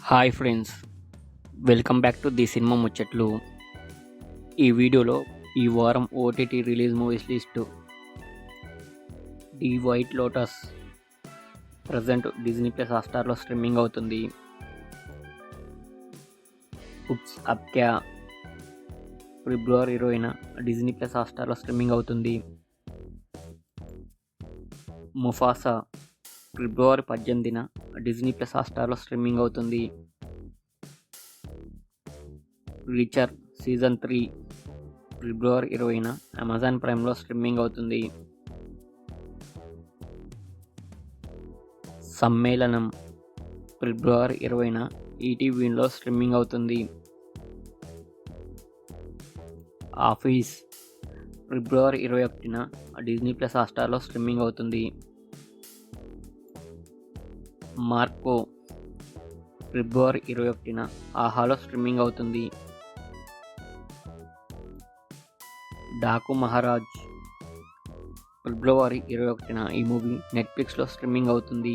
Hi friends, welcome back to the cinema ముచ్చట్లు. ఈ వీడియోలో ఈ వారం OTT release movies list. The White Lotus present Disney plus హాట్‌స్టార్లో స్ట్రీమింగ్ అవుతుంది. ఉప్స్ అప్ క్యా ఫిబ్రవరి 20న డిజ్నీ ప్లస్ హాట్‌స్టార్లో స్ట్రీమింగ్ అవుతుంది. ముఫాసా ఫిబ్రవరి 18న డిజ్నీ ప్లస్ హాట్‌స్టార్లో స్ట్రీమింగ్ అవుతుంది. రీచర్ సీజన్ 3 ఫిబ్రవరి 20న అమెజాన్ ప్రైమ్లో స్ట్రీమింగ్ అవుతుంది. సమ్మేళనం ఫిబ్రవరి 20న ఈటీవీలో స్ట్రీమింగ్ అవుతుంది. ఆఫీస్ ఫిబ్రవరి 21న డిజ్నీ ప్లస్ హాట్‌స్టార్లో స్ట్రీమింగ్ అవుతుంది. మార్కో ఫిబ్రవరి 21న ఆహాలో స్ట్రీమింగ్ అవుతుంది. డాకు మహారాజ్ ఫిబ్రవరి 21న ఈ మూవీ నెట్ఫ్లిక్స్లో స్ట్రీమింగ్ అవుతుంది.